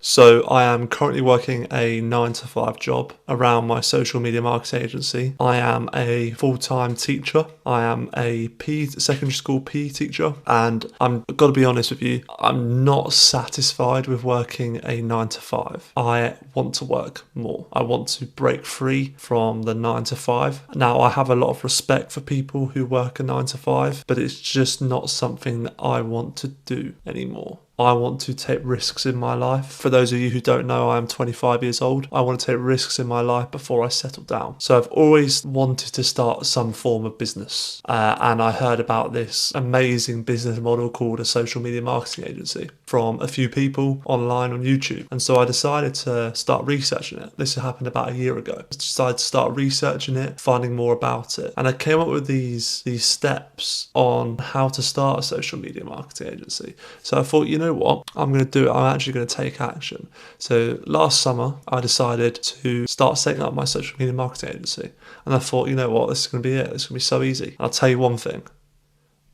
So I am currently working a 9 to 5 job around my social media marketing agency. I am a full-time teacher. I am a secondary school PE teacher, and I'm got to be honest with you, I'm not satisfied with working a 9 to 5. I want to work more. I want to break free from the 9 to 5. Now, I have a lot of respect for people who work a 9 to 5, but it's just not something that I want to do anymore. I want to take risks in my life. For those of you who don't know, I am 25 years old. I want to take risks in my life before I settle down. So I've always wanted to start some form of business. And I heard about this amazing business model called a social media marketing agency from a few people online on YouTube. And so I decided to start researching it. This happened about a year ago. I decided to start researching it, finding more about it. And I came up with these steps on how to start a social media marketing agency. So I thought, you know what, I'm going to do it. I'm actually going to take action. So last summer, I decided to start setting up my social media marketing agency. And I thought, you know what, this is going to be it. This is going to be so easy. And I'll tell you one thing.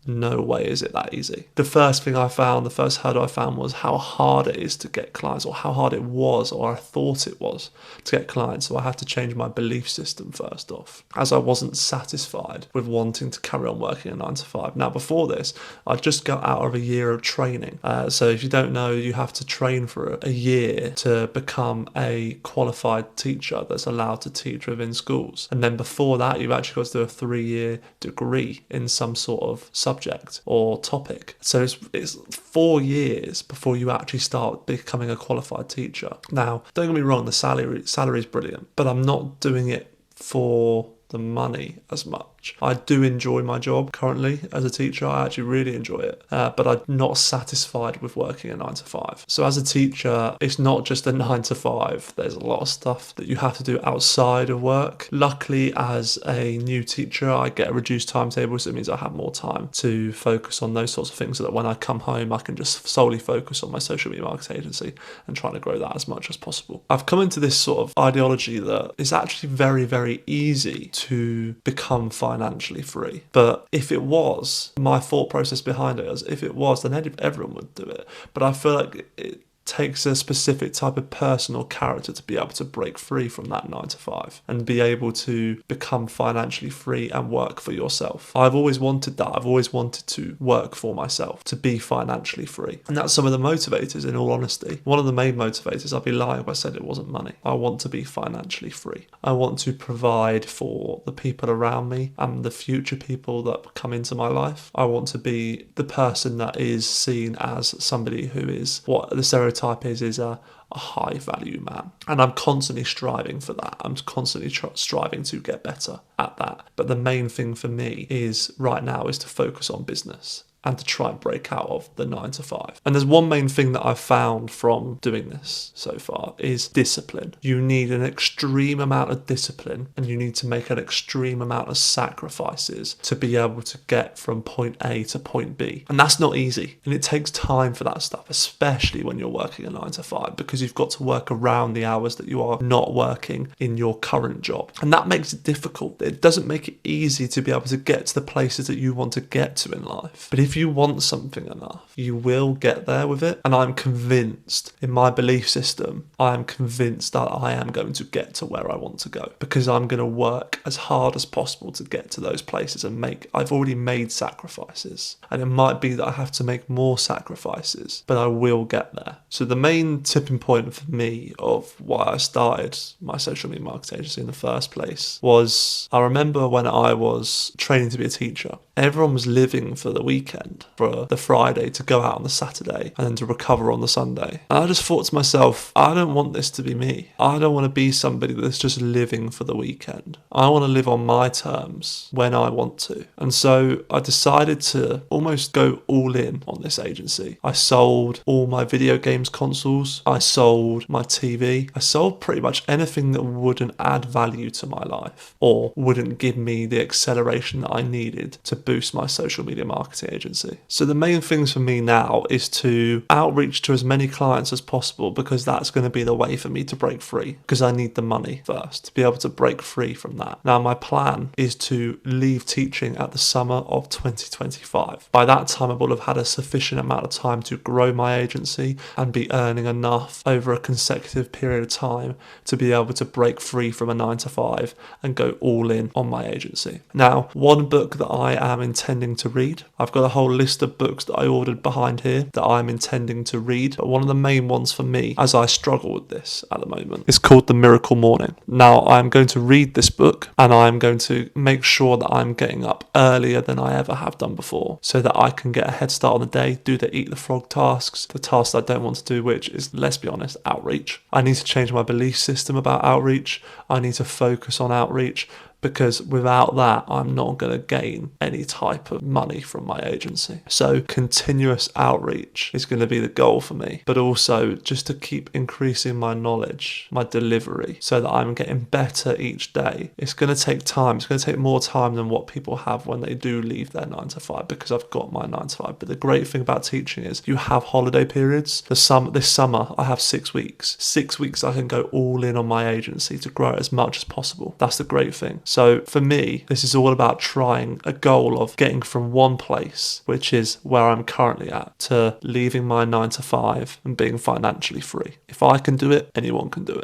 No way is it that easy. The first hurdle I found was how hard it is to get clients, or how hard it was, or I thought it was to get clients. So I had to change my belief system first off, as I wasn't satisfied with wanting to carry on working a 9 to 5. Now, before this, I just got out of a year of training. So if you don't know, you have to train for a year to become a qualified teacher that's allowed to teach within schools. And then before that, you've actually got to do a 3-year degree in some sort of subject or topic. So it's 4 years before you actually start becoming a qualified teacher. Now, don't get me wrong, the salary is brilliant, but I'm not doing it for the money as much. I do enjoy my job currently as a teacher. I actually really enjoy it, but I'm not satisfied with working a 9 to 5. So as a teacher, it's not just a 9 to 5. There's a lot of stuff that you have to do outside of work. Luckily, as a new teacher, I get a reduced timetable, so it means I have more time to focus on those sorts of things, so that when I come home, I can just solely focus on my social media marketing agency and trying to grow that as much as possible. I've come into this sort of ideology that it's actually very, very easy to become financially free. But if it was, my thought process behind it is, if it was, then everyone would do it. But I feel like it takes a specific type of person or character to be able to break free from that 9 to 5 and be able to become financially free and work for yourself. I've always wanted that. I've always wanted to work for myself, to be financially free. And that's some of the motivators, in all honesty. One of the main motivators, I'd be lying if I said it wasn't money. I want to be financially free. I want to provide for the people around me and the future people that come into my life. I want to be the person that is seen as somebody who is what the stereotype is a high value man, and I'm constantly striving for that. I'm constantly striving to get better at that. But the main thing for me is right now is to focus on business and to try and break out of the 9 to 5. And there's one main thing that I've found from doing this so far is discipline. You need an extreme amount of discipline, and you need to make an extreme amount of sacrifices to be able to get from point A to point B. And that's not easy. And it takes time for that stuff, especially when you're working a 9 to 5, because you've got to work around the hours that you are not working in your current job. And that makes it difficult. It doesn't make it easy to be able to get to the places that you want to get to in life. But if you want something enough, you will get there with it. And I'm convinced, in my belief system, I am convinced that I am going to get to where I want to go, because I'm going to work as hard as possible to get to those places and I've already made sacrifices. And it might be that I have to make more sacrifices, but I will get there. So the main tipping point for me of why I started my social media marketing agency in the first place was, I remember when I was training to be a teacher, everyone was living for the weekend, for the Friday to go out on the Saturday and then to recover on the Sunday. And I just thought to myself, I don't want this to be me. I don't want to be somebody that's just living for the weekend. I want to live on my terms when I want to. And so I decided to almost go all in on this agency. I sold all my video games consoles. I sold my TV. I sold pretty much anything that wouldn't add value to my life or wouldn't give me the acceleration that I needed to boost my social media marketing agency. agency. So the main things for me now is to outreach to as many clients as possible, because that's going to be the way for me to break free, because I need the money first to be able to break free from that. Now, my plan is to leave teaching at the summer of 2025. By that time, I will have had a sufficient amount of time to grow my agency and be earning enough over a consecutive period of time to be able to break free from a 9 to 5 and go all in on my agency. Now, one book that I am intending to read, I've got a whole list of books that I ordered behind here that I'm intending to read, but one of the main ones for me, as I struggle with this at the moment, is called The Miracle Morning. Now, I'm going to read this book, and I'm going to make sure that I'm getting up earlier than I ever have done before, so that I can get a head start on the day, do the eat the frog tasks, the tasks I don't want to do, which is, let's be honest, outreach. I need to change my belief system about outreach. I need to focus on outreach, because without that, I'm not going to gain any type of money from my agency. So continuous outreach is going to be the goal for me, but also just to keep increasing my knowledge, my delivery, so that I'm getting better each day. It's going to take time. It's going to take more time than what people have when they do leave their 9 to 5, because I've got my 9 to 5. But the great thing about teaching is you have holiday periods. This summer, I have 6 weeks. 6 weeks I can go all in on my agency to grow it as much as possible. That's the great thing. So for me, this is all about trying a goal of getting from one place, which is where I'm currently at, to leaving my 9 to 5 and being financially free. If I can do it, anyone can do it.